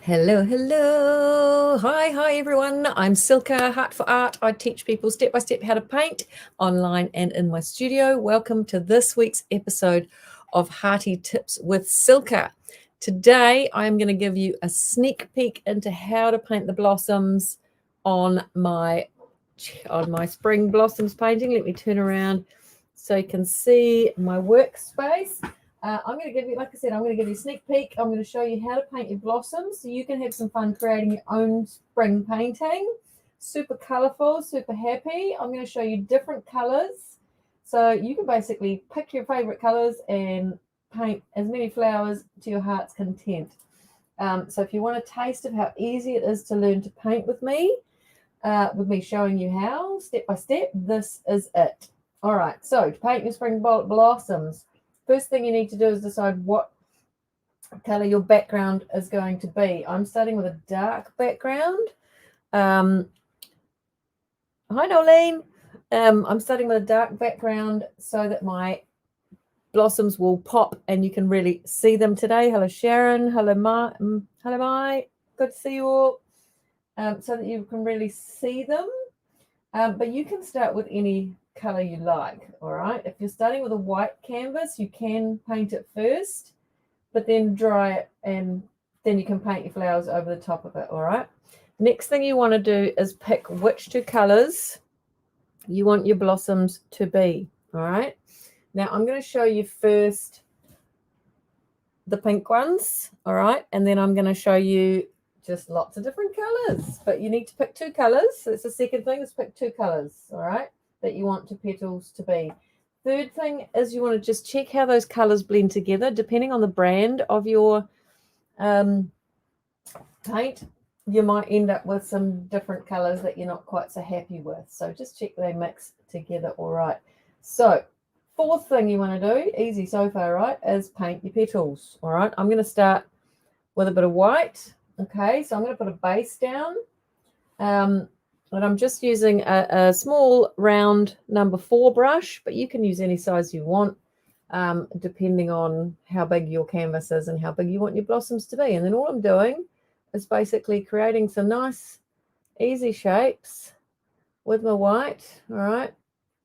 Hello, hello. Hi, everyone. I'm Silka, Heart for Art. I teach people step by step how to paint online and in my studio. Welcome to this week's episode of Hearty Tips with Silka. Today, I'm going to give you a sneak peek into how to paint the blossoms on my spring blossoms painting. Let me turn around so you can see my workspace. I'm going to give you, like I said, I'm going to give you a sneak peek. I'm going to show you how to paint your blossoms so you can have some fun creating your own spring painting. Super colourful, super happy. I'm going to show you different colours. So you can basically pick your favourite colours and paint as many flowers to your heart's content. So if you want a taste of how easy it is to learn to paint with me showing you how, step by step, this is it. All right, so to paint your spring blossoms, first thing you need to do is decide what color your background is going to be. I'm starting with a dark background. Hi, Nolene. I'm starting with a dark background so that my blossoms will pop and you can really see them today. Hello, Sharon. Hello, Mai. Good to see you all. So that you can really see them. But you can start with any color you like, all right? If you're starting with a white canvas, you can paint it first, but then dry it, and then you can paint your flowers over the top of it, all right? Next thing you want to do is pick which two colors you want your blossoms to be, all right? Now, I'm going to show you first the pink ones, all right? And then I'm going to show you just lots of different colors, but you need to pick two colors. So it's the second thing, is pick two colors, all right, that you want your petals to be. Third thing is you want to just check how those colors blend together. Depending on the brand of your paint, you might end up with some different colors that you're not quite so happy with. So just check they mix together all right. So fourth thing you want to do, easy so far, right, is paint your petals, all right? I'm going to start with a bit of white. Okay, so I'm going to put a base down, and I'm just using a small round number 4 brush, but you can use any size you want, depending on how big your canvas is and how big you want your blossoms to be. And then all I'm doing is basically creating some nice, easy shapes with my white. All right,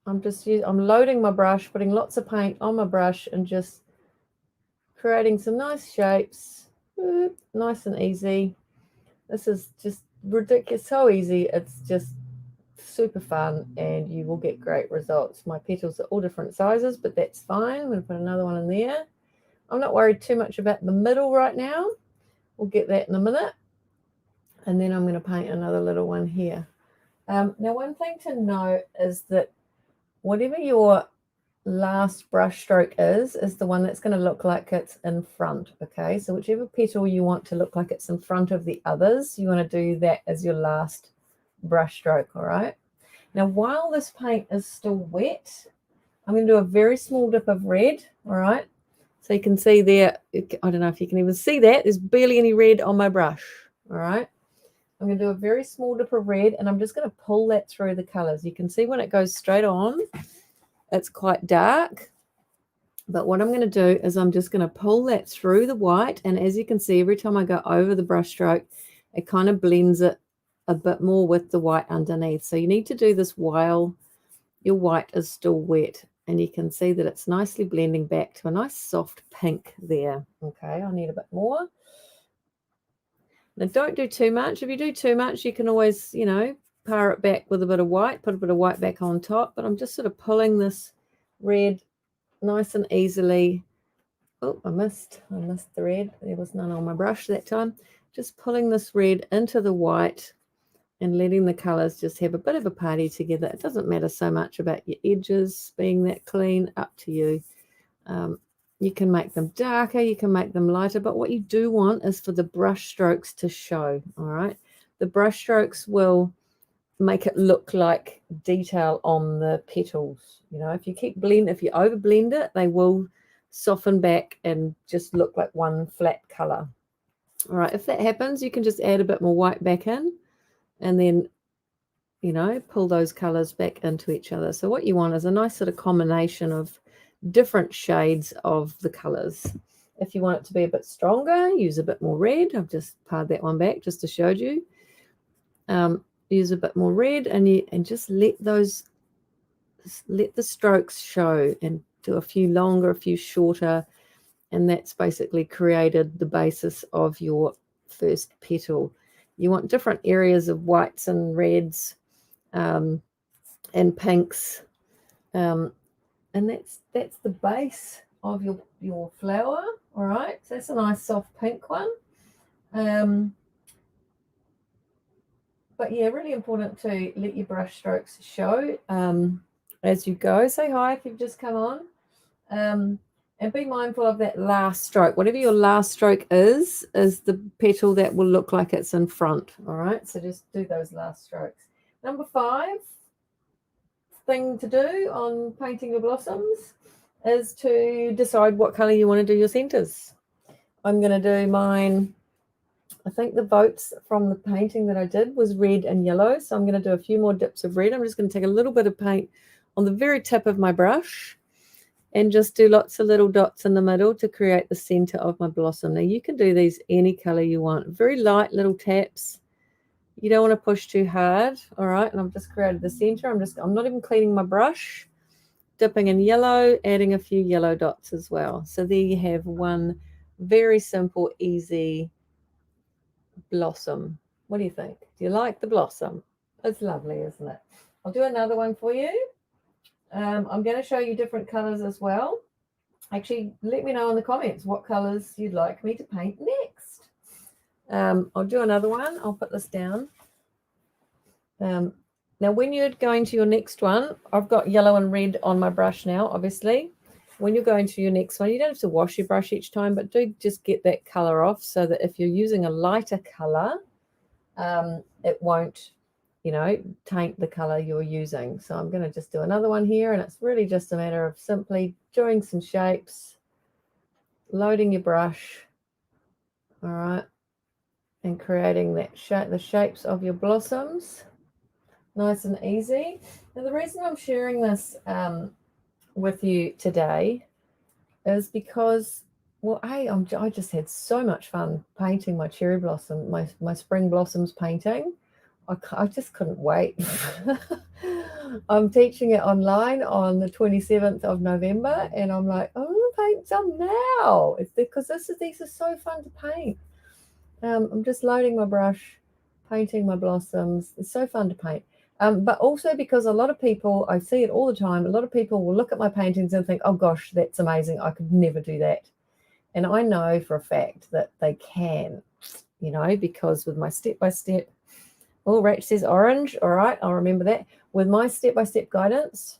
I'm loading my brush, putting lots of paint on my brush, and just creating some nice shapes. Nice and easy. This is just ridiculous, so easy. It's just super fun and you will get great results. My petals are all different sizes, but that's fine. I'm going to put another one in there. I'm not worried too much about the middle right now. We'll get that in a minute. And then I'm going to paint another little one here. Now, one thing to note is that whatever your last brush stroke is the one that's going to look like it's in front. Okay, so whichever petal you want to look like it's in front of the others, you want to do that as your last brush stroke. All right, now while this paint is still wet, I'm going to do a very small dip of red. All right, so you can see there, I don't know if you can even see that, there's barely any red on my brush. All right, I'm going to do a very small dip of red, and I'm just going to pull that through the colors. You can see when it goes straight on, it's quite dark, but what I'm going to do is I'm just going to pull that through the white, and as you can see, every time I go over the brush stroke, it kind of blends it a bit more with the white underneath. So you need to do this while your white is still wet, and you can see that it's nicely blending back to a nice soft pink there. Okay, I need a bit more. Now don't do too much. If you do too much, you can always, par it back with a bit of white, put a bit of white back on top, but I'm just sort of pulling this red nice and easily. Oh, I missed the red. There was none on my brush that time. Just pulling this red into the white and letting the colors just have a bit of a party together. It doesn't matter so much about your edges being that clean, up to you. You can make them darker, you can make them lighter, but what you do want is for the brush strokes to show. All right, the brush strokes will make it look like detail on the petals. If you over blend it, they will soften back and just look like one flat color. All right, if that happens, you can just add a bit more white back in, and then pull those colors back into each other. So what you want is a nice sort of combination of different shades of the colors. If you want it to be a bit stronger, use a bit more red. I've just pared that one back just to show you. Use a bit more red, and just let the strokes show, and do a few longer, a few shorter, and that's basically created the basis of your first petal. You want different areas of whites and reds and pinks, and that's the base of your flower. All right, so that's a nice soft pink one. But yeah, really important to let your brush strokes show as you go. Say hi if you've just come on. And be mindful of that last stroke. Whatever your last stroke is the petal that will look like it's in front. All right, so just do those last strokes. Number 5 thing to do on painting your blossoms is to decide what color you want to do your centers. I'm going to do mine. I think the votes from the painting that I did was red and yellow, so I'm going to do a few more dips of red. I'm just going to take a little bit of paint on the very tip of my brush and just do lots of little dots in the middle to create the center of my blossom. Now you can do these any color you want, very light little taps. You don't want to push too hard. All right, and I've just created the center. I'm not even cleaning my brush, dipping in yellow, adding a few yellow dots as well. So there you have one very simple, easy blossom. What do you think? Do you like the blossom? It's lovely, isn't it? I'll do another one for you. I'm going to show you different colors as well. Actually, let me know in the comments what colors you'd like me to paint next. I'll do another one. I'll put this down. Now, when you're going to your next one, I've got yellow and red on my brush now, obviously. When you're going to your next one, you don't have to wash your brush each time, but do just get that color off so that if you're using a lighter color, it won't, taint the color you're using. So I'm going to just do another one here, and it's really just a matter of simply doing some shapes, loading your brush, all right, and creating that the shapes of your blossoms, nice and easy. Now, the reason I'm sharing this with you today is because, well, I just had so much fun painting my cherry blossom, my spring blossoms painting. I just couldn't wait. I'm teaching it online on the 27th of November, and I'm like, I'm going to paint some now. It's because these are so fun to paint. I'm just loading my brush, painting my blossoms. It's so fun to paint. But also because a lot of people, I see it all the time, a lot of people will look at my paintings and think, oh gosh, that's amazing. I could never do that. And I know for a fact that they can, because with my step-by-step, oh, Rach says orange. All right, I'll remember that. With my step-by-step guidance,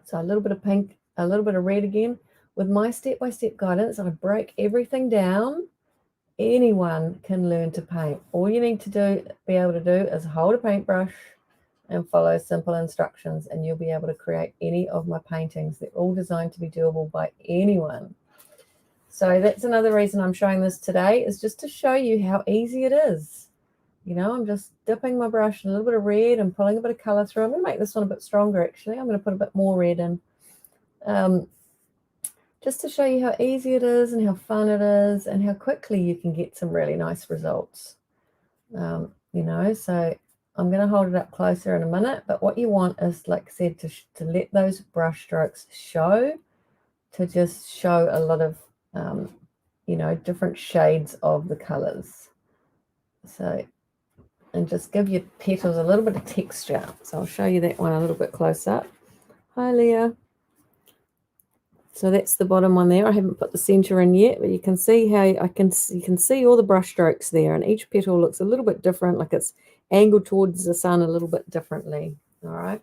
so a little bit of pink, a little bit of red again. With my step-by-step guidance, I break everything down. Anyone can learn to paint. All you need to be able to do is hold a paintbrush and follow simple instructions, and you'll be able to create any of my paintings. They're all designed to be doable by anyone. So that's another reason I'm showing this today, is just to show you how easy it is. I'm just dipping my brush in a little bit of red and pulling a bit of color through. I'm going to make this one a bit stronger, actually. I'm going to put a bit more red in. Just to show you how easy it is and how fun it is and how quickly you can get some really nice results. So I'm going to hold it up closer in a minute, but what you want is, like I said, to let those brush strokes show, to just show a lot of, different shades of the colors. So, and just give your petals a little bit of texture. So I'll show you that one a little bit close up. Hi, Leah. So that's the bottom one there. I haven't put the center in yet, but you can see how you can see all the brush strokes there, and each petal looks a little bit different, like it's angled towards the sun a little bit differently. All right.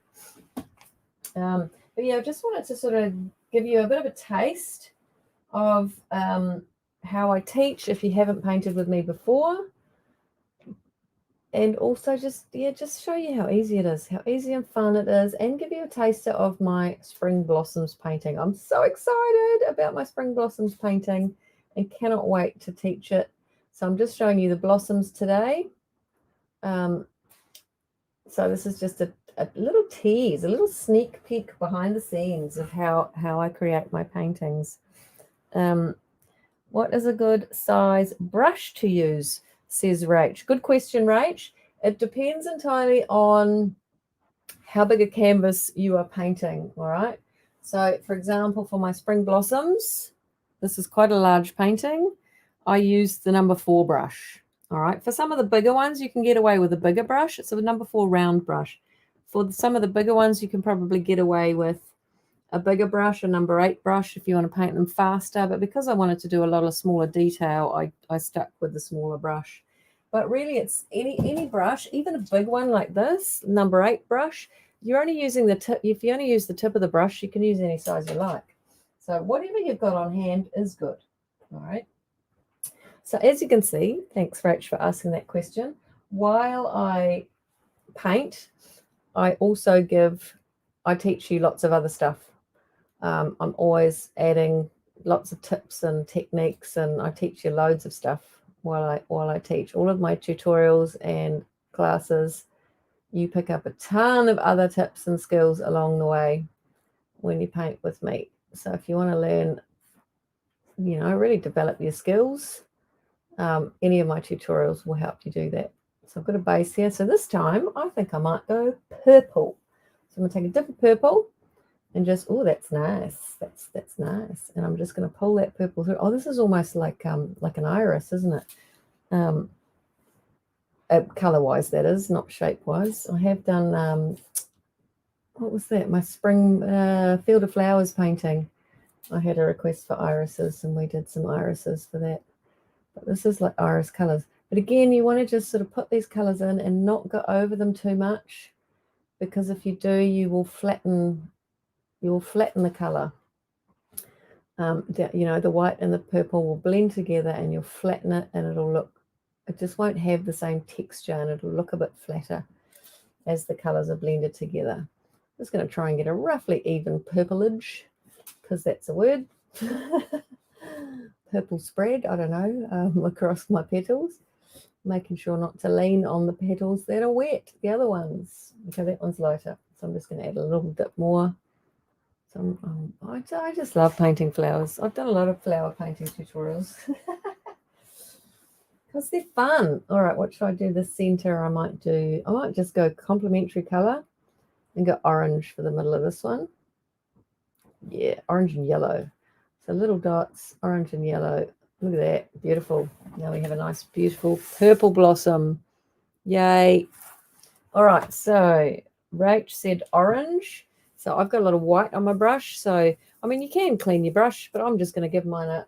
But yeah, I just wanted to sort of give you a bit of a taste of how I teach if you haven't painted with me before. And also just show you how easy it is, how easy and fun it is, and give you a taster of my spring blossoms painting. I'm so excited about my spring blossoms painting and cannot wait to teach it. So I'm just showing you the blossoms today. So this is just a little tease, a little sneak peek behind the scenes of how I create my paintings. What is a good size brush to use, says Rach. Good question, Rach. It depends entirely on how big a canvas you are painting, all right? So, for example, for my spring blossoms, this is quite a large painting. I use the number 4 brush, all right? For some of the bigger ones, you can get away with a bigger brush. It's a number 4 round brush. For some of the bigger ones, you can probably get away with a bigger brush, a number 8 brush, if you want to paint them faster. But because I wanted to do a lot of smaller detail, I stuck with the smaller brush. But really, it's any brush, even a big one like this, number 8 brush. You're only using the tip. If you only use the tip of the brush, you can use any size you like. So whatever you've got on hand is good. All right. So as you can see, thanks, Rach, for asking that question. While I paint, I teach you lots of other stuff. I'm always adding lots of tips and techniques, and I teach you loads of stuff while I teach. All of my tutorials and classes, you pick up a ton of other tips and skills along the way when you paint with me. So if you want to learn, really develop your skills, any of my tutorials will help you do that. So I've got a base here. So this time I think I might go purple. So I'm going to take a dip of purple and just, oh, that's nice. That's nice. And I'm just going to pull that purple through. Oh, this is almost like an iris, isn't it? Color-wise, that is, not shape-wise. I have done, what was that? My spring Field of Flowers painting. I had a request for irises, and we did some irises for that. But this is like iris colors. But again, you want to just sort of put these colors in and not go over them too much, because if you do, you will flatten the color. The white and the purple will blend together, and you'll flatten it, and it just won't have the same texture, and it'll look a bit flatter as the colors are blended together. I'm just going to try and get a roughly even purplage, because that's a word. Purple spread, I don't know, across my petals, making sure not to lean on the petals that are wet, the other ones. Okay, that one's lighter, so I'm just going to add a little bit more. So I just love painting flowers. I've done a lot of flower painting tutorials because they're fun. All right, what should I do? The center I might just go complementary color and go orange for the middle of this one. Yeah, orange and yellow. So little dots, orange and yellow. Look at that, beautiful. Now we have a nice, beautiful purple blossom. Yay. All right, so Rach said orange. So I've got a lot of white on my brush. So, I mean, you can clean your brush, but I'm just going to give mine a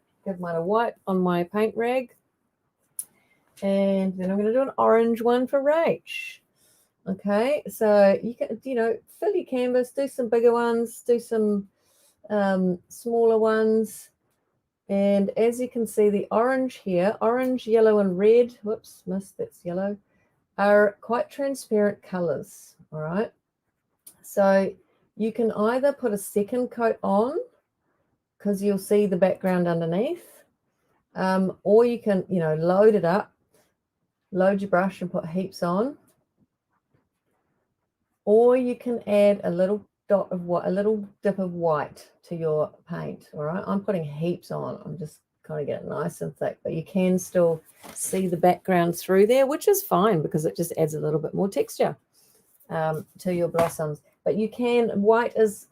white on my paint rag. And then I'm going to do an orange one for Rach. Okay, so you can, fill your canvas, do some bigger ones, do some smaller ones. And as you can see, the orange here, orange, yellow, and red, whoops, missed, that's yellow, are quite transparent colors. All right, so you can either put a second coat on, because you'll see the background underneath, or you can, load it up, load your brush and put heaps on, or you can add a little dot of white, a little dip of white to your paint. All right, I'm putting heaps on. I'm just kind of get it nice and thick, but you can still see the background through there, which is fine because it just adds a little bit more texture to your blossoms. But you can, white is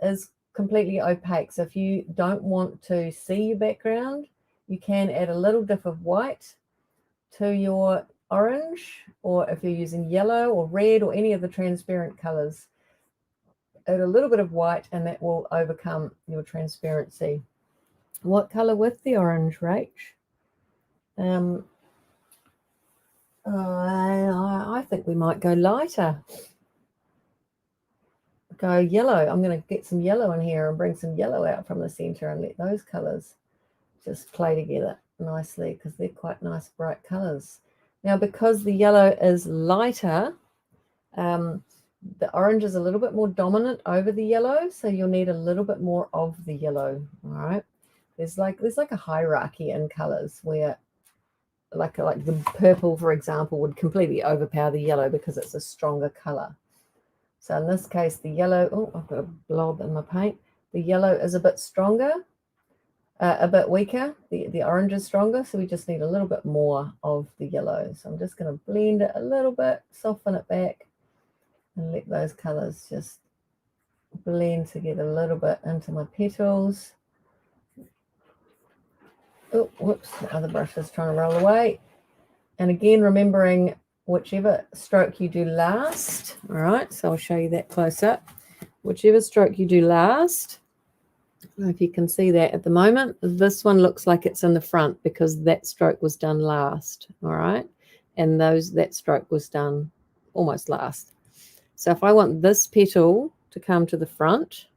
completely opaque, so if you don't want to see your background, you can add a little dip of white to your orange, or if you're using yellow or red or any of the transparent colors, add a little bit of white and that will overcome your transparency. What color with the orange, Rach? I think we might go lighter. Go yellow. I'm going to get some yellow in here and bring some yellow out from the center and let those colors just play together nicely, because they're quite nice bright colors. Now, because the yellow is lighter, the orange is a little bit more dominant over the yellow, so you'll need a little bit more of the yellow. All right, there's like a hierarchy in colors where like the purple, for example, would completely overpower the yellow because it's a stronger color. So in this case, the yellow, oh, I've got a blob in my paint. The yellow is a bit stronger. a bit weaker. The orange is stronger, so we just need a little bit more of the yellow. So I'm just going to blend it a little bit, soften it back, and let those colours just blend together a little bit into my petals. Oh, whoops, the other brush is trying to roll away. And again, remembering whichever stroke you do last. All right, so I'll show you that close up. Whichever stroke you do last, I don't know if you can see that at the moment, this one looks like it's in the front because that stroke was done last. All right, and that stroke was done almost last. So if I want this petal to come to the front,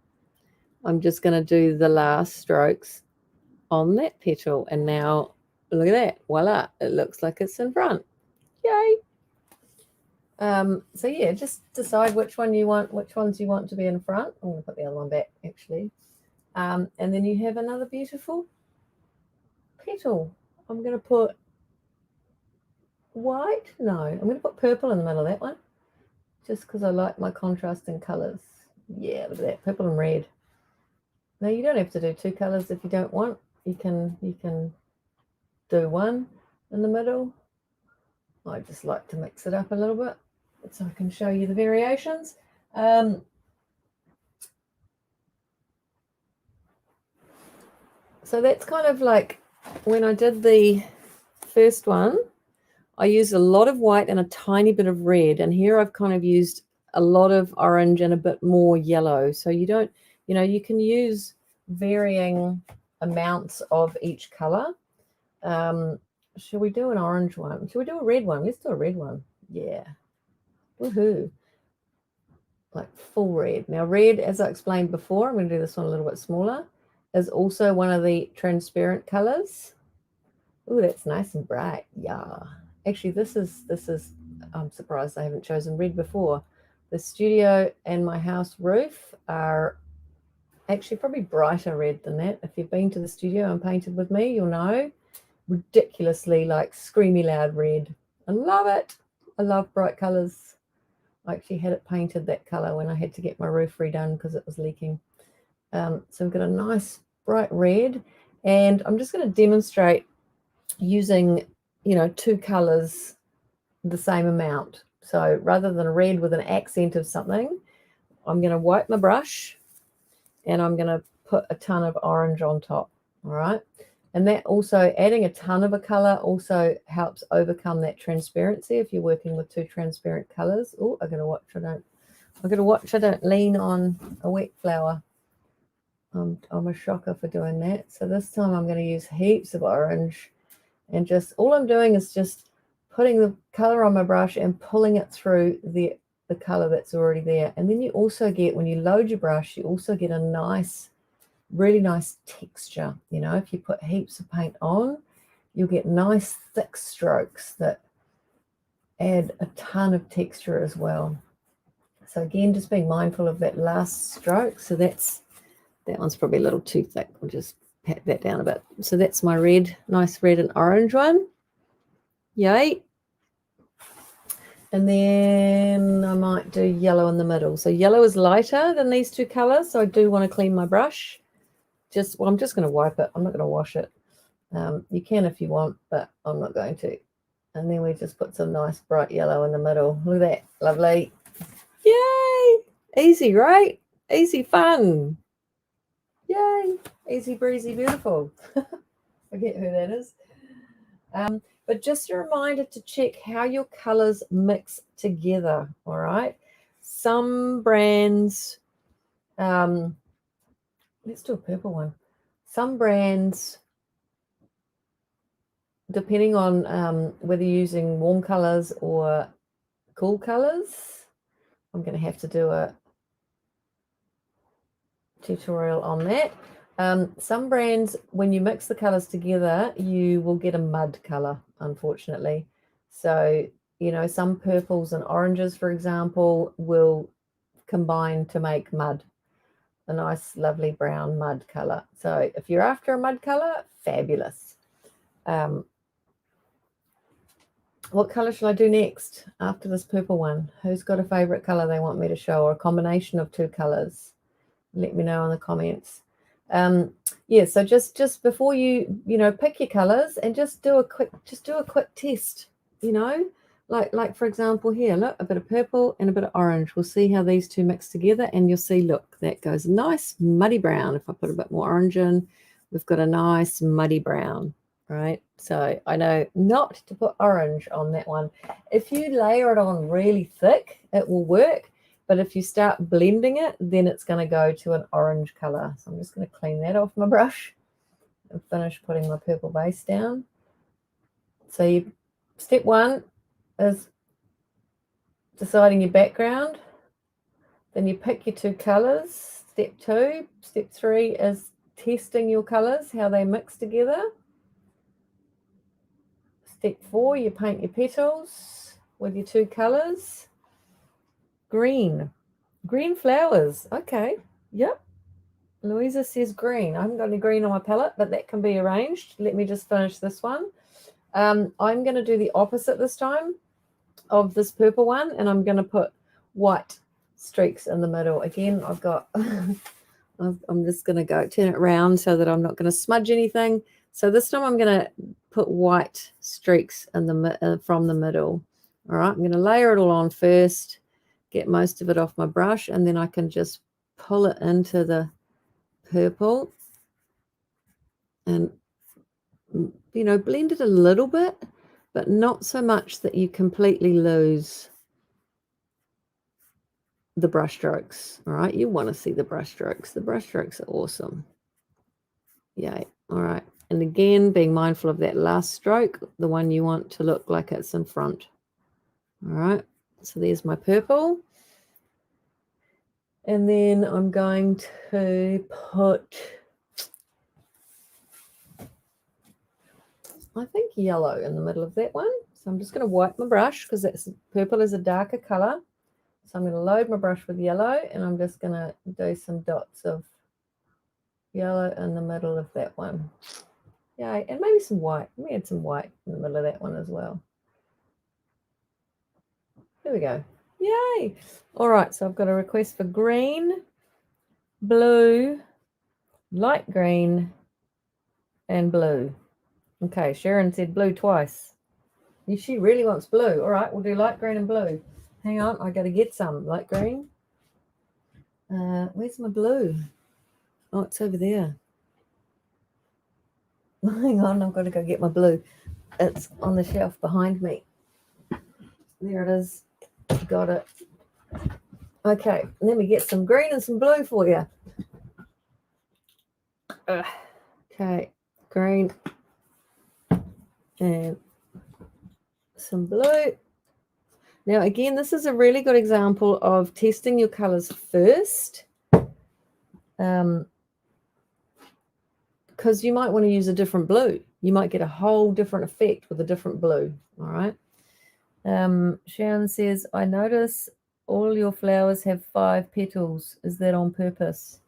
I'm just going to do the last strokes on that petal, and now look at that, voila, it looks like it's in front. Yay. So yeah, just decide which ones you want to be in front. I'm going to put the other one back actually, and then you have another beautiful petal. I'm going to put white, no, I'm going to put purple in the middle of that one, just because I like my contrasting colors. Yeah, look at that, purple and red. Now you don't have to do two colors if you don't want. You can do one in the middle. I just like to mix it up a little bit so I can show you the variations. So that's kind of like when I did the first one, I used a lot of white and a tiny bit of red, and here I've kind of used a lot of orange and a bit more yellow. So you don't, you can use varying amounts of each color. Should we do an orange one? Should we do a red one? Let's do a red one. Yeah. Woohoo. Like full red. Now red, as I explained before, I'm going to do this one a little bit smaller, is also one of the transparent colors. Oh, that's nice and bright. Yeah. Actually, this is, I'm surprised I haven't chosen red before. The studio and my house roof are actually probably brighter red than that. If you've been to the studio and painted with me, you'll know. Ridiculously like screamy loud red. I love it. I love bright colors. I actually had it painted that color when I had to get my roof redone because it was leaking. So we've got a nice bright red, and I'm just going to demonstrate using, two colors the same amount. So rather than a red with an accent of something, I'm going to wipe my brush and I'm going to put a ton of orange on top. All right. And that also, adding a ton of a color also helps overcome that transparency if you're working with two transparent colors. Oh, I gotta watch I don't lean on a wet flower. I'm a shocker for doing that. So this time I'm going to use heaps of orange, and just all I'm doing is just putting the color on my brush and pulling it through the color that's already there. And then you also get, when you load your brush, you also get a nice, really nice texture. If you put heaps of paint on, you'll get nice thick strokes that add a ton of texture as well. So again, just being mindful of that last stroke. So that one's probably a little too thick. We'll just pat that down a bit. So that's my red, nice red and orange one. Yay. And then I might do yellow in the middle. So yellow is lighter than these two colors, so I do want to clean my brush. I'm just going to wipe it. I'm not going to wash it. You can if you want, but I'm not going to. And then we just put some nice bright yellow in the middle. Look at that. Lovely. Yay. Easy, right? Easy fun. Yay. Easy breezy beautiful. Forget who that is. But just a reminder to check how your colors mix together. All right. Some brands, let's do a purple one. Some brands, depending on whether you're using warm colors or cool colors, I'm going to have to do a tutorial on that. Some brands, when you mix the colors together, you will get a mud color, unfortunately. So, some purples and oranges, for example, will combine to make mud, a nice, lovely brown mud color. So if you're after a mud color, fabulous. What color shall I do next after this purple one? Who's got a favorite color they want me to show, or a combination of two colors? Let me know in the comments. Yeah, so just before you pick your colors and just do a quick test, like for example here, look, a bit of purple and a bit of orange. We'll see how these two mix together, and you'll see, look, that goes nice muddy brown. If I put a bit more orange in, we've got a nice muddy brown, right? So I know not to put orange on that one. If you layer it on really thick, it will work. But if you start blending it, then it's going to go to an orange color. So I'm just going to clean that off my brush and finish putting my purple base down. So step one is deciding your background. Then you pick your two colors. Step two. Step three is testing your colors, how they mix together. Step four, you paint your petals with your two colors. Green flowers. Okay. Yep. Louisa says green. I haven't got any green on my palette, but that can be arranged. Let me just finish this one. I'm going to do the opposite this time of this purple one, and I'm going to put white streaks in the middle. Again, I've got, I'm just going to turn it around so that I'm not going to smudge anything. So this time I'm going to put white streaks in from the middle. All right, I'm going to layer it all on first, get most of it off my brush, and then I can just pull it into the purple and blend it a little bit, but not so much that you completely lose the brush strokes. All right, you want to see the brush strokes. The brush strokes are awesome. Yay. All right, and again, being mindful of that last stroke, the one you want to look like it's in front. All right, so there's my purple. And then I'm going to put, I think, yellow in the middle of that one. So I'm just going to wipe my brush because purple is a darker color. So I'm going to load my brush with yellow, and I'm just going to do some dots of yellow in the middle of that one. Yay, and maybe some white. Let me add some white in the middle of that one as well. There we go. Yay. All right, so I've got a request for green, blue, light green, and blue. Okay, Sharon said blue twice. She really wants blue. All right, we'll do light green and blue. Hang on, I got to get some light green. Where's my blue? Oh, it's over there. Hang on, I've got to go get my blue. It's on the shelf behind me. There it is. Got it. Okay, let me get some green and some blue for you. Okay, green and some blue. Now, again, this is a really good example of testing your colors first, because you might want to use a different blue. You might get a whole different effect with a different blue. All right. Sharon says, I notice all your flowers have 5 petals. Is that on purpose?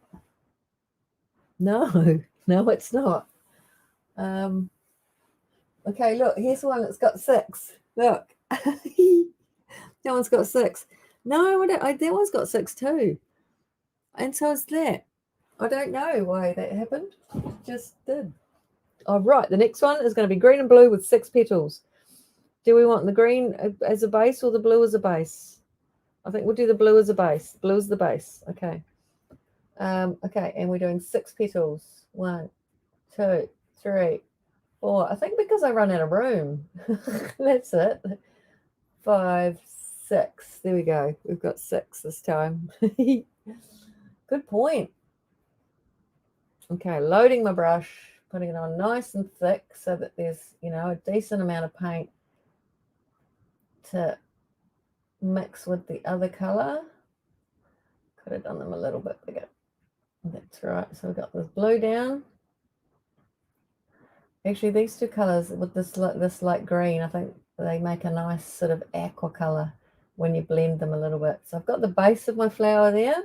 No, no, it's not. Okay, look, here's one that's got 6. Look. That one's got 6. No, that one's got 6 too. And so is that. I don't know why that happened. It just did. All right, the next one is going to be green and blue with 6 petals. Do we want the green as a base or the blue as a base? I think we'll do the blue as a base. Blue is the base. Okay. Okay, and we're doing 6 petals. 1, 2, 3, 4. I think because I run out of room. That's it. 5, 6. There we go. We've got 6 this time. Good point. Okay, loading my brush, putting it on nice and thick so that there's, a decent amount of paint to mix with the other color. Could have done them a little bit bigger. That's right. So we've got this blue down. Actually, these two colors with this light green, I think they make a nice sort of aqua color when you blend them a little bit. So I've got the base of my flower there.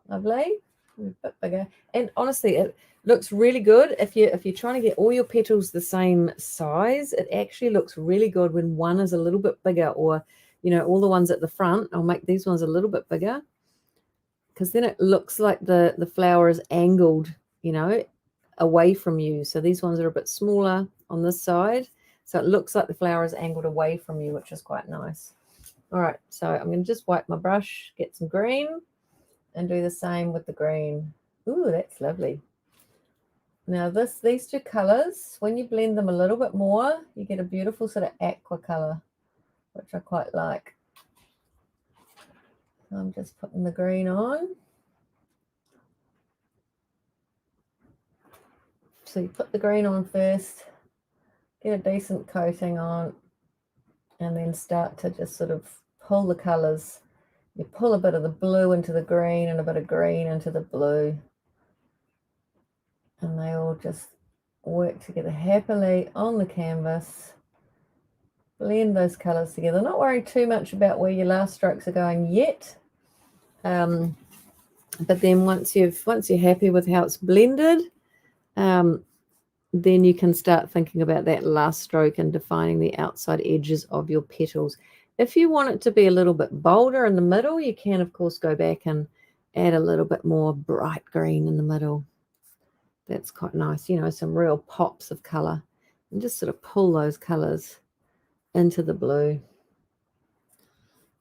Lovely. A bit bigger. And honestly, it looks really good if you're trying to get all your petals the same size. It actually looks really good when one is a little bit bigger, or all the ones at the front. I'll make these ones a little bit bigger because then it looks like the flower is angled, you know, away from you. So these ones are a bit smaller on this side. So it looks like the flower is angled away from you, which is quite nice. All right, so I'm going to just wipe my brush, get some green, and do the same with the green. Ooh, that's lovely. Now these two colors, when you blend them a little bit more, you get a beautiful sort of aqua color, which I quite like. So I'm just putting the green on. So you put the green on first, get a decent coating on, and then start to just sort of pull the colors. You pull a bit of the blue into the green and a bit of green into the blue. And they all just work together happily on the canvas. Blend those colors together. Not worry too much about where your last strokes are going yet. But then once you're happy with how it's blended, then you can start thinking about that last stroke and defining the outside edges of your petals. If you want it to be a little bit bolder in the middle, you can, of course, go back and add a little bit more bright green in the middle. That's quite nice, you know, some real pops of color. And just sort of pull those colors into the blue,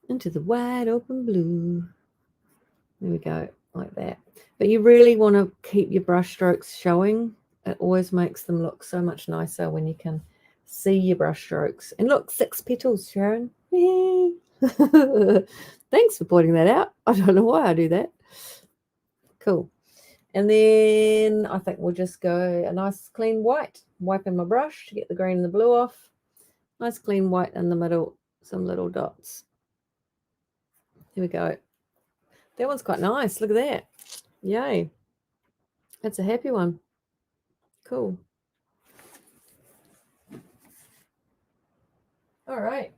into the wide open blue. There we go, like that. But you really want to keep your brush strokes showing. It always makes them look so much nicer when you can see your brush strokes. And look, 6 petals, Sharon. Thanks for pointing that out. I don't know why I do that. Cool. And then I think we'll just go a nice clean white. Wiping my brush to get the green and the blue off. Nice clean white in the middle. Some little dots. Here we go. That one's quite nice. Look at that. Yay. That's a happy one. Cool. All right.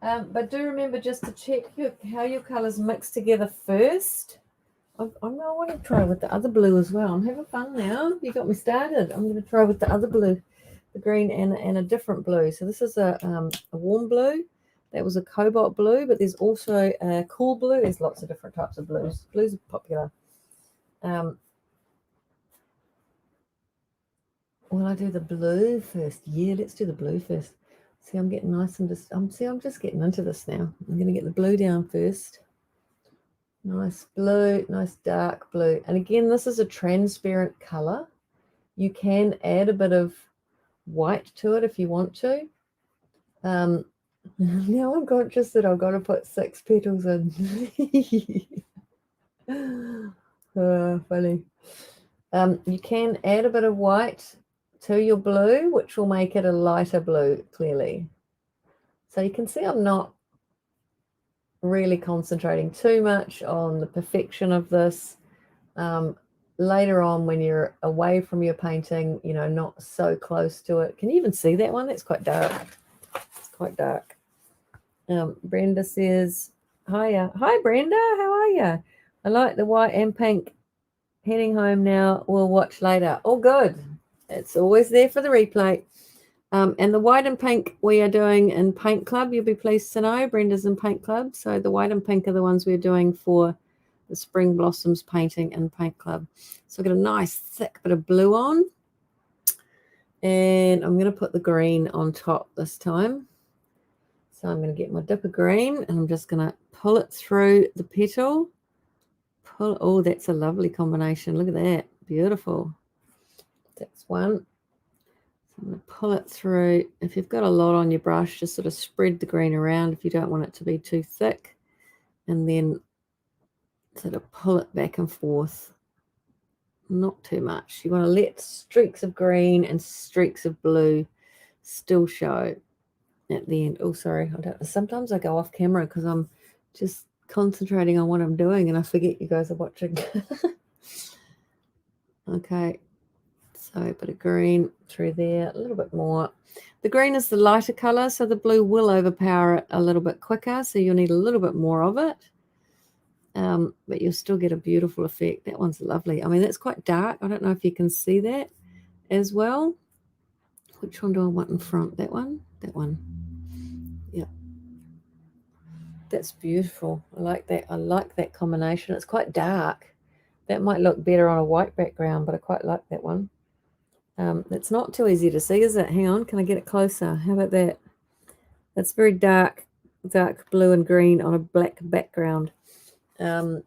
But do remember just to check how your colours mix together first. I want to try with the other blue as well. I'm having fun now. You got me started. I'm going to try with the other blue, the green and a different blue. So this is a warm blue. That was a cobalt blue, but there's also a cool blue. There's lots of different types of blues. Blues are popular. Will I do the blue first? Yeah, let's do the blue first. See, I'm getting nice and I'm just getting into this now. I'm going to get the blue down first. Nice blue, nice dark blue. And again, this is a transparent color. You can add a bit of white to it if you want to. Now I'm conscious that I've got to put 6 petals in. Funny. You can add a bit of white to your blue, which will make it a lighter blue, clearly. So you can see I'm not really concentrating too much on the perfection of this. Later on, when you're away from your painting, you know, not so close to it. Can you even see that one? That's quite dark. It's quite dark. Brenda says, hiya. Hi, Brenda. How are you? I like the white and pink. Heading home now. We'll watch later. All good. It's always there for the replay. And the white and pink we are doing in Paint Club. You'll be pleased to know Brenda's in Paint Club. So the white and pink are the ones we're doing for the Spring Blossoms painting in Paint Club. So I've got a nice thick bit of blue on. And I'm going to put the green on top this time. So I'm going to get my dip of green and I'm just going to pull it through the petal. Oh, that's a lovely combination. Look at that. Beautiful. That's one. So I'm going to pull it through. If you've got a lot on your brush, just sort of spread the green around if you don't want it to be too thick. And then sort of pull it back and forth. Not too much. You want to let streaks of green and streaks of blue still show at the end. Oh, sorry. Sometimes I go off camera because I'm just concentrating on what I'm doing and I forget you guys are watching. Okay. So a bit of green through there, a little bit more. The green is the lighter color, so the blue will overpower it a little bit quicker, so you'll need a little bit more of it. But you'll still get a beautiful effect. That one's lovely. I mean, that's quite dark. I don't know if you can see that as well. Which one do I want in front? That one? That one. Yeah. That's beautiful. I like that. I like that combination. It's quite dark. That might look better on a white background, but I quite like that one. It's not too easy to see, is it? Hang on, can I get it closer? How about that? It's very dark blue and green on a black background. I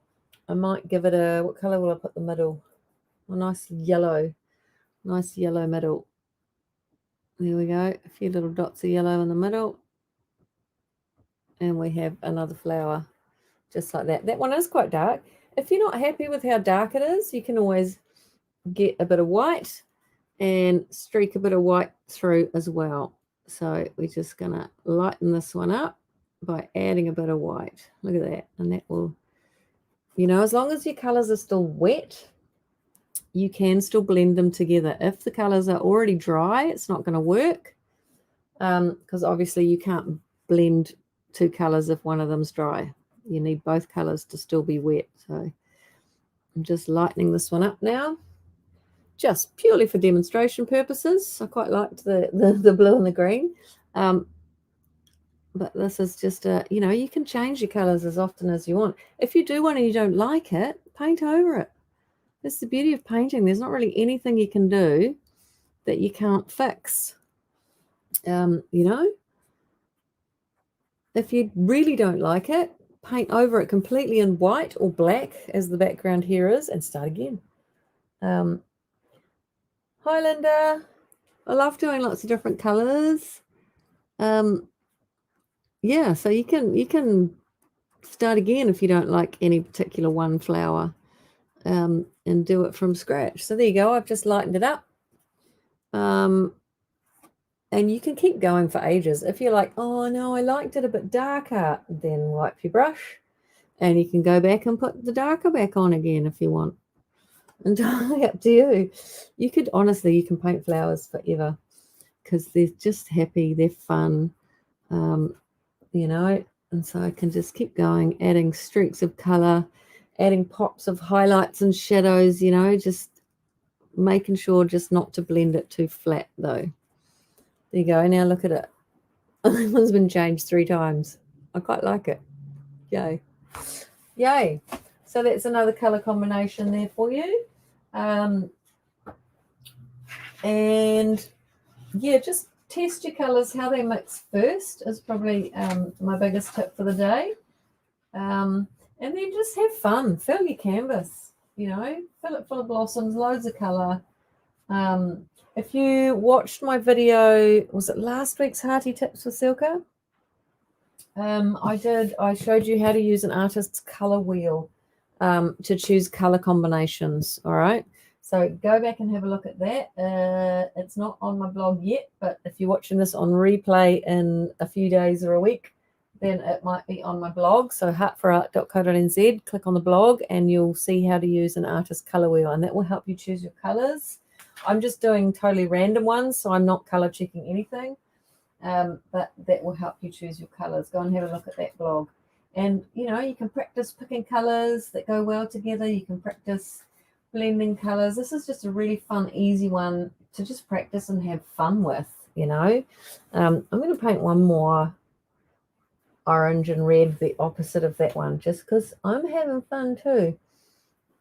might give it a, what color will I put the middle? A nice yellow middle. There we go. A few little dots of yellow in the middle. And we have another flower just like that. That one is quite dark. If you're not happy with how dark it is, you can always get a bit of white and streak a bit of white through as well. So we're just going to lighten this one up by adding a bit of white. Look at that. And that will, you know, as long as your colors are still wet, you can still blend them together. If the colors are already dry, it's not going to work, because obviously you can't blend two colors if one of them's dry. You need both colors to still be wet. So I'm just lightening this one up now, just purely for demonstration purposes. I quite liked the blue and the green, but this is just a, you know, you can change your colors as often as you want. If you do one and you don't like it, paint over it. That's the beauty of painting. There's not really anything you can do that you can't fix. You know, if you really don't like it, paint over it completely in white or black, as the background here is, and start again. Hi, Linda. I love doing lots of different colors. Yeah, so you can start again if you don't like any particular one flower, and do it from scratch. So there you go. I've just lightened it up. And you can keep going for ages. If you're like, oh no, I liked it a bit darker, then wipe your brush and you can go back and put the darker back on again if you want. Entirely up to you. You could, honestly, you can paint flowers forever because they're just happy, they're fun, you know. And so I can just keep going, adding streaks of color, adding pops of highlights and shadows, you know, just making sure just not to blend it too flat though. There you go. Now look at it. That one's been changed 3 times. I quite like it. Yay. Yay. So that's another color combination there for you. And yeah, just test your colors, how they mix first is probably my biggest tip for the day. And then just have fun. Fill your canvas, you know, fill it full of blossoms, loads of color. If you watched my video, was it last week's Hearty Tips for Silka? I showed you how to use an artist's color wheel to choose color combinations. All right. So go back and have a look at that. It's not on my blog yet, but if you're watching this on replay in a few days or a week, then it might be on my blog. So heartforart.co.nz, click on the blog and you'll see how to use an artist color wheel, and that will help you choose your colors. I'm just doing totally random ones, so I'm not color checking anything, but that will help you choose your colors. Go and have a look at that blog. And, you know, you can practice picking colors that go well together. You can practice blending colors. This is just a really fun, easy one to just practice and have fun with, you know. I'm going to paint one more orange and red, the opposite of that one, just because I'm having fun too.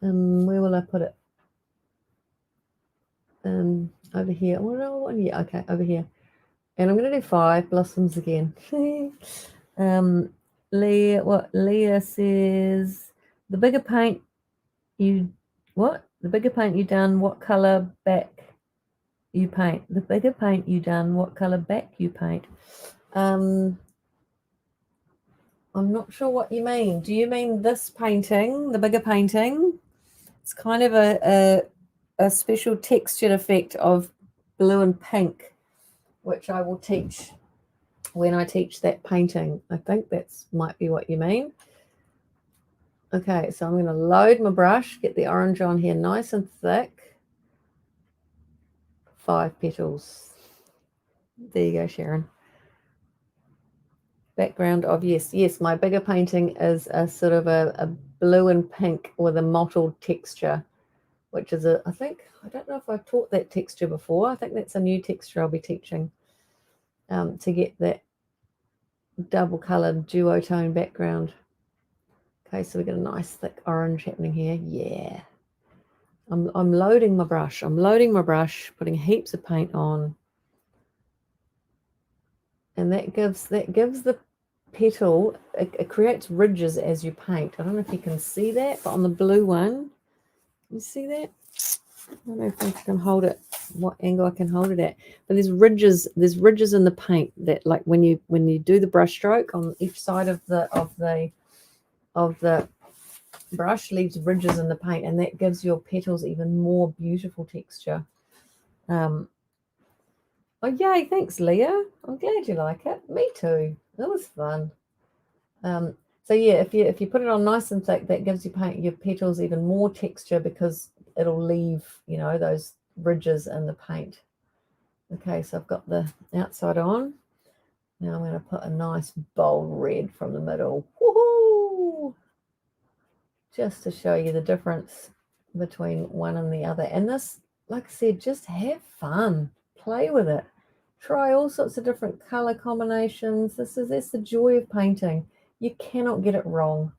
Where will I put it? Over here. Oh, yeah, okay, over here. And I'm going to do 5 blossoms again. Leah says, the bigger paint you done, what color back you paint? The bigger paint you done, what color back you paint? I'm not sure what you mean. Do you mean this painting, the bigger painting? It's kind of a special textured effect of blue and pink, which I will teach when I teach that painting. I think that's might be what you mean. Okay, so I'm going to load my brush, get the orange on here nice and thick. 5 petals. There you go, Sharon. Background of, yes, my bigger painting is a sort of a blue and pink with a mottled texture, which is I don't know if I've taught that texture before. I think that's a new texture I'll be teaching to get that double coloured duotone background. Okay, so we've got a nice thick orange happening here. Yeah. I'm loading my brush. I'm loading my brush, putting heaps of paint on. And that gives the petal, it creates ridges as you paint. I don't know if you can see that, but on the blue one, you see that? I don't know if I can hold it, what angle I can hold it at. But there's ridges in the paint that, like, when you do the brush stroke on each side of the brush, leaves ridges in the paint, and that gives your petals even more beautiful texture. Oh yay, thanks Leah. I'm glad you like it. Me too. It was fun. So yeah, if you put it on nice and thick, that gives your petals even more texture because it'll leave, you know, those ridges in the paint. Okay, so I've got the outside on. Now I'm going to put a nice bold red from the middle. Woohoo! Just to show you the difference between one and the other. And this, like I said, just have fun. Play with it. Try all sorts of different color combinations. That's the joy of painting. You cannot get it wrong.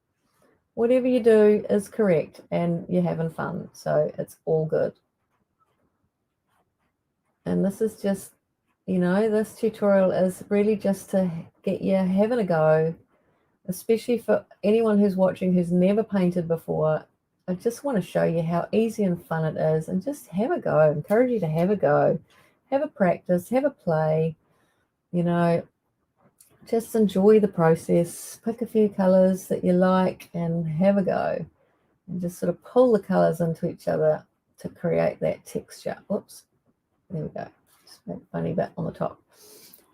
Whatever you do is correct and you're having fun. So it's all good. And this is just, you know, this tutorial is really just to get you having a go, especially for anyone who's watching who's never painted before. I just want to show you how easy and fun it is, and just have a go. I encourage you to have a go, have a practice, have a play, you know, just enjoy the process. Pick a few colors that you like and have a go, and just sort of pull the colors into each other to create that texture. Oops, there we go. Just a funny bit on the top.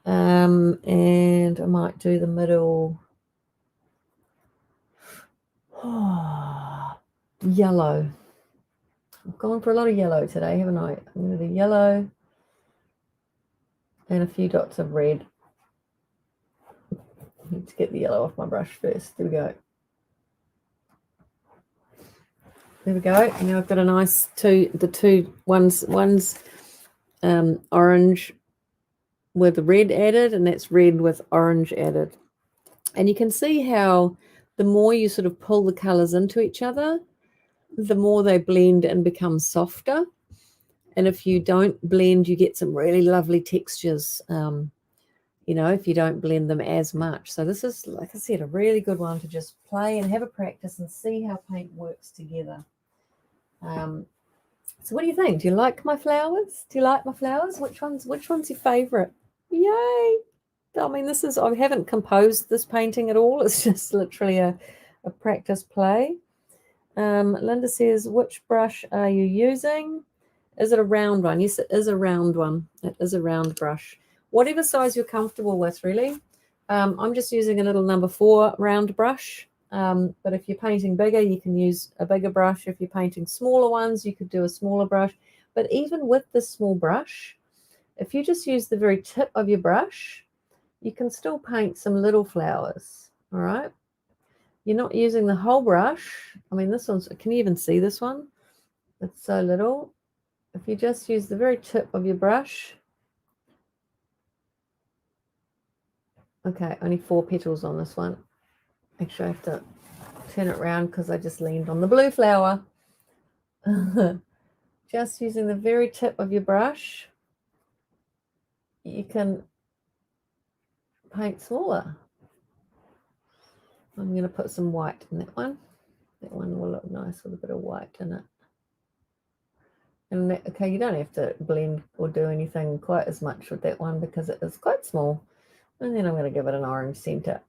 And I might do the middle. Yellow. I've gone for a lot of yellow today, haven't I? I'm going to do yellow and a few dots of red. I need to get the yellow off my brush first. There we go. There we go. Now I've got a nice one's orange with the red added, and that's red with orange added. And you can see how the more you sort of pull the colors into each other, the more they blend and become softer. And if you don't blend, you get some really lovely textures, you know, if you don't blend them as much. So this is, like I said, a really good one to just play and have a practice and see how paint works together. So what do you think? Do you like my flowers? Do you like my flowers? Which one's your favorite? Yay! I mean, I haven't composed this painting at all. It's just literally a practice play. Linda says, which brush are you using? Is it a round one? Yes, it is a round one. It is a round brush. Whatever size you're comfortable with, really. I'm just using a little number 4 round brush. But if you're painting bigger, you can use a bigger brush. If you're painting smaller ones, you could do a smaller brush. But even with this small brush, if you just use the very tip of your brush, you can still paint some little flowers, all right? You're not using the whole brush. I mean, this one's, can you even see this one? It's so little. If you just use the very tip of your brush. Okay, only 4 petals on this one. Actually, I have to turn it around because I just leaned on the blue flower. Just using the very tip of your brush, you can paint smaller. I'm going to put some white in that one. That one will look nice with a bit of white in it. And that, okay, you don't have to blend or do anything quite as much with that one because it is quite small. And then I'm going to give it an orange center.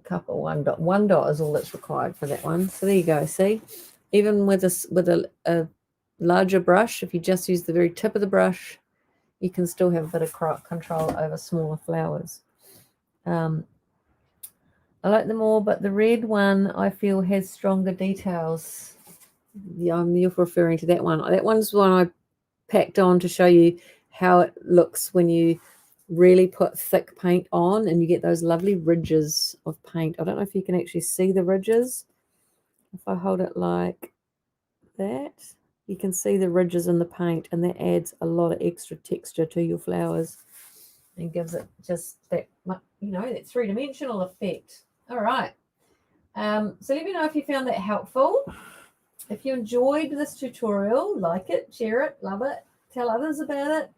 Couple, one dot. One dot is all that's required for that one. So there you go. See, even with a larger brush, if you just use the very tip of the brush, you can still have a bit of control over smaller flowers. I like them all, but the red one I feel has stronger details. Yeah, you're referring to that one. That one's one I packed on to show you how it looks when you really put thick paint on and you get those lovely ridges of paint. I don't know if you can actually see the ridges. If I hold it like that, you can see the ridges in the paint, and that adds a lot of extra texture to your flowers. and gives it just that, you know, that three-dimensional effect. All right. So let me know if you found that helpful. If you enjoyed this tutorial, like it, share it, love it, tell others about it.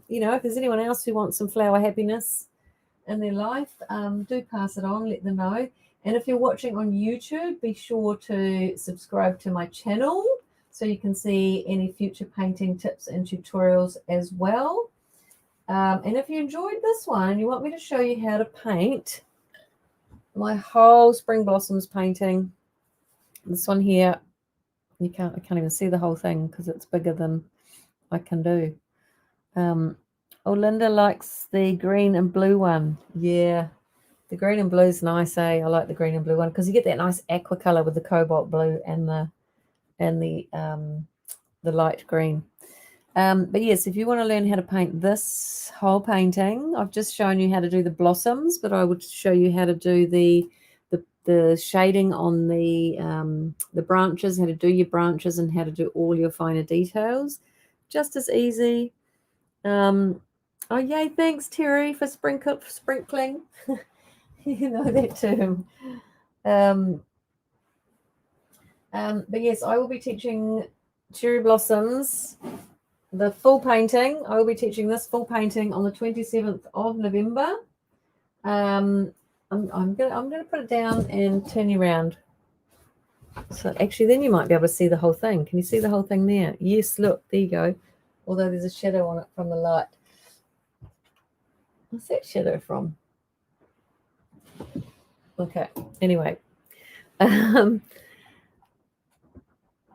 You know, if there's anyone else who wants some flower happiness in their life, do pass it on, let them know. And if you're watching on YouTube, be sure to subscribe to my channel so you can see any future painting tips and tutorials as well. And if you enjoyed this one, you want me to show you how to paint my whole spring blossoms painting. This one here, I can't even see the whole thing because it's bigger than I can do. Oh, Linda likes the green and blue one. Yeah, the green and blue is nice, eh? I like the green and blue one because you get that nice aqua color with the cobalt blue and the light green. But yes, if you want to learn how to paint this whole painting, I've just shown you how to do the blossoms, but I would show you how to do the shading on the branches, how to do your branches, and how to do all your finer details. Just as easy. Oh, yay, thanks, Terry, for sprinkling. You know that term. But yes, I will be teaching cherry blossoms, the full painting. I will be teaching this full painting on the 27th of November. I'm gonna put it down and turn you around. So actually, then you might be able to see the whole thing. Can you see the whole thing there? Yes, look, there you go. Although there's a shadow on it from the light. What's that shadow from? Okay, anyway.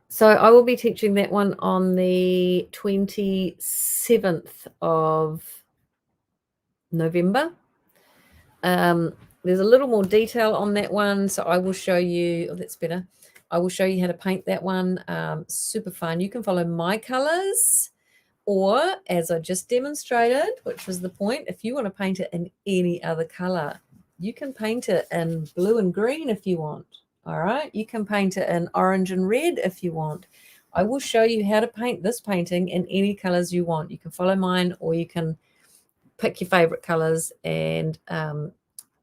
So I will be teaching that one on the 27th of November. There's a little more detail on that one, so I will show you. Oh, that's better. I will show you how to paint that one. Super fun. You can follow my colors, or as I just demonstrated, which was the point, if you want to paint it in any other color, you can paint it in blue and green if you want. All right, you can paint it in orange and red if you want. I will show you how to paint this painting in any colors you want. You can follow mine, or you can pick your favorite colors and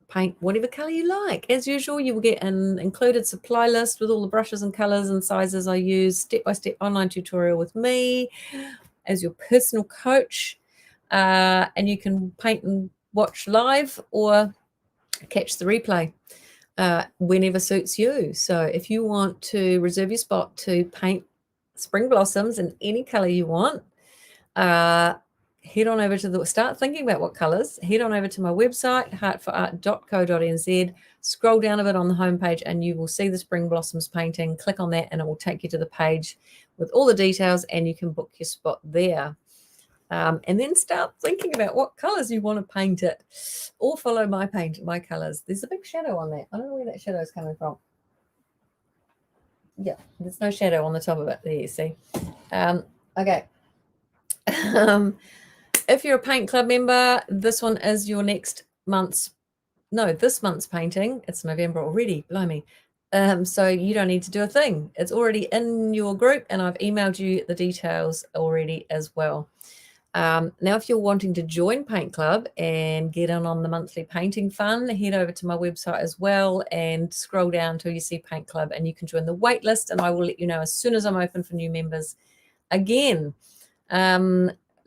paint whatever color you like. As usual, you will get an included supply list with all the brushes and colors and sizes I use, step-by-step online tutorial with me as your personal coach. And you can paint and watch live or catch the replay whenever suits you. So if you want to reserve your spot to paint spring blossoms in any color you want, head on over to start thinking about what colors. Head on over to my website, heartforart.co.nz. Scroll down a bit on the homepage and you will see the spring blossoms painting. Click on that and it will take you to the page with all the details, and you can book your spot there. And then start thinking about what colors you want to paint it, or follow my colors. There's a big shadow on that. I don't know where that shadow is coming from. Yeah, there's no shadow on the top of it. There you see. Okay. If you're a paint club member, this one is this month's painting. It's November already, blimey. So you don't need to do a thing. It's already in your group, and I've emailed you the details already as well. Now, if you're wanting to join Paint Club and get in on the monthly painting fun, head over to my website as well and scroll down till you see Paint Club, and you can join the wait list, and I will let you know as soon as I'm open for new members again.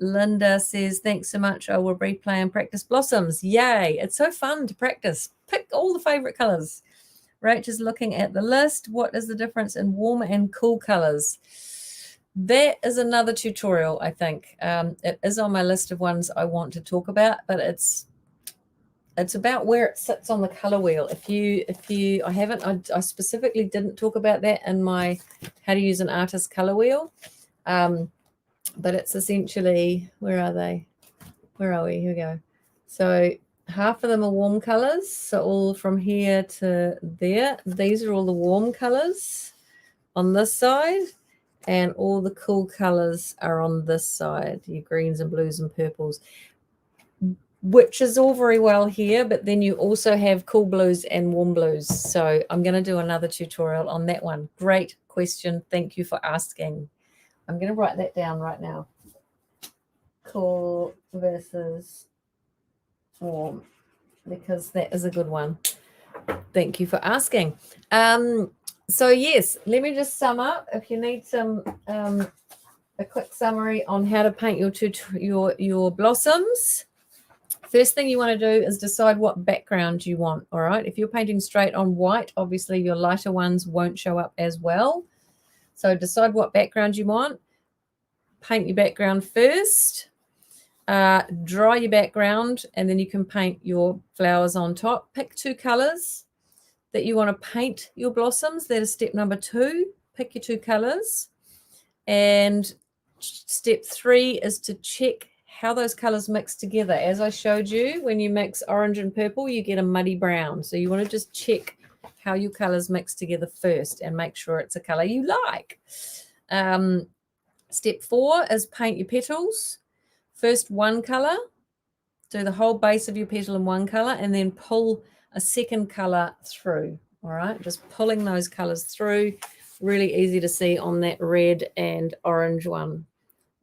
Linda says, thanks so much. I will replay and practice blossoms. Yay. It's so fun to practice. Pick all the favorite colors. Rach is looking at the list. What is the difference in warm and cool colors? That is another tutorial, I think. It is on my list of ones I want to talk about, but it's about where it sits on the color wheel. I specifically didn't talk about that in my how to use an artist color wheel. But it's essentially, where are they? Where are we? Here we go. So half of them are warm colors. So all from here to there. These are all the warm colors on this side. And all the cool colors are on this side. Your greens and blues and purples. Which is all very well here. But then you also have cool blues and warm blues. So I'm going to do another tutorial on that one. Great question. Thank you for asking. I'm going to write that down right now. Cool versus warm, because that is a good one. Thank you for asking. So yes, let me just sum up. If you need some a quick summary on how to paint your blossoms. First thing you want to do is decide what background you want. All right. If you're painting straight on white, obviously your lighter ones won't show up as well. So decide what background you want. Paint your background first. Dry your background, and then you can paint your flowers on top. Pick 2 colors that you want to paint your blossoms. That is step number 2. Pick your 2 colors. And step 3 is to check how those colors mix together. As I showed you, when you mix orange and purple, you get a muddy brown. So you want to just check how your colors mix together first and make sure it's a color you like. Step 4 is paint your petals. First one color, do the whole base of your petal in one color, and then pull a second color through. All right, just pulling those colors through. Really easy to see on that red and orange one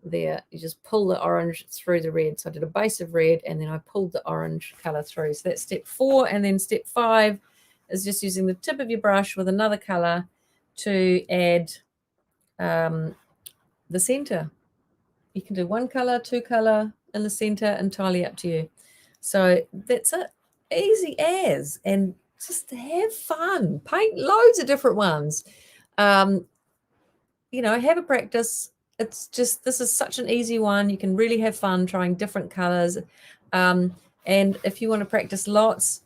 there. You just pull the orange through the red. So I did a base of red, and then I pulled the orange color through. So that's step 4. And then step 5 is just using the tip of your brush with another color to add the center. You can do 1 color, 2 color in the center, entirely up to you. So that's it. Easy as, and just have fun. Paint loads of different ones. You know, have a practice. It's just, this is such an easy one. You can really have fun trying different colors. And if you want to practice lots,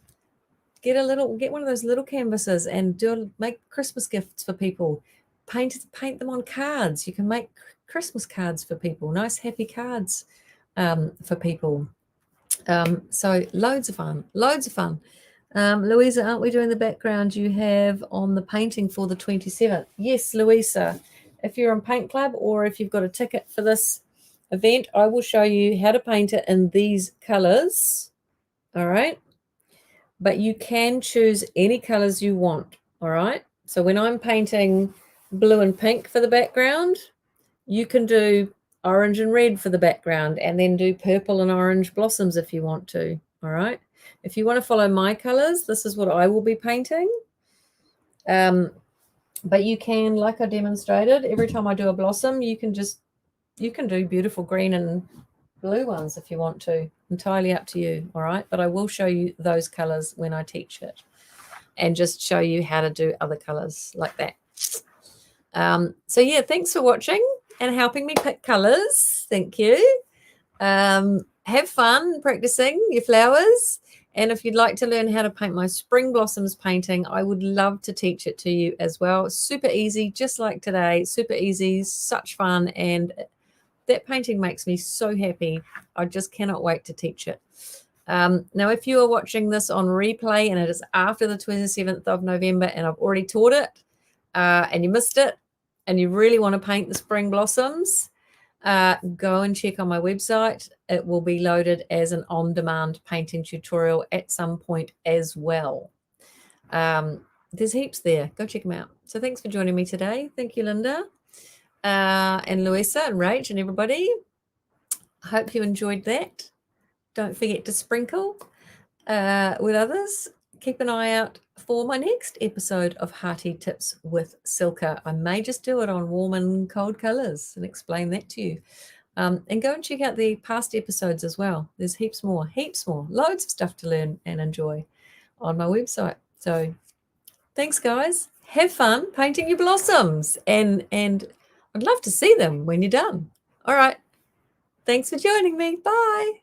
get one of those little canvases and make Christmas gifts for people. Paint them on cards. You can make Christmas cards for people, nice happy cards for people. So loads of fun. Louisa, aren't we doing the background you have on the painting for the 27th? Yes, Louisa. If you're on Paint Club, or if you've got a ticket for this event, I will show you how to paint it in these colors. All right. But you can choose any colors you want. All right. So when I'm painting blue and pink for the background, you can do orange and red for the background, and then do purple and orange blossoms if you want to. All right. If you want to follow my colors, this is what I will be painting. But you can, like I demonstrated, every time I do a blossom, you can do beautiful green and blue ones if you want to. Entirely up to you. All right. But I will show you those colors when I teach it, and just show you how to do other colors like that. So yeah, thanks for watching and helping me pick colors. Thank you. Have fun practicing your flowers. And if you'd like to learn how to paint my spring blossoms painting, I would love to teach it to you as well. Super easy, just like today. Super easy, such fun. And that painting makes me so happy. I just cannot wait to teach it. Now, if you are watching this on replay and it is after the 27th of November and I've already taught it and you missed it and you really want to paint the spring blossoms, go and check on my website. It will be loaded as an on-demand painting tutorial at some point as well. There's heaps there. Go check them out. So thanks for joining me today. Thank you, Linda, and Louisa and Rach and everybody. I hope you enjoyed that. Don't forget to sprinkle with others. Keep an eye out for my next episode of Hearty Tips with Silka. I may just do it on warm and cold colors and explain that to you. And go and check out the past episodes as well. There's heaps more, loads of stuff to learn and enjoy on my website. So thanks, guys. Have fun painting your blossoms, and I'd love to see them when you're done. All right. Thanks for joining me. Bye.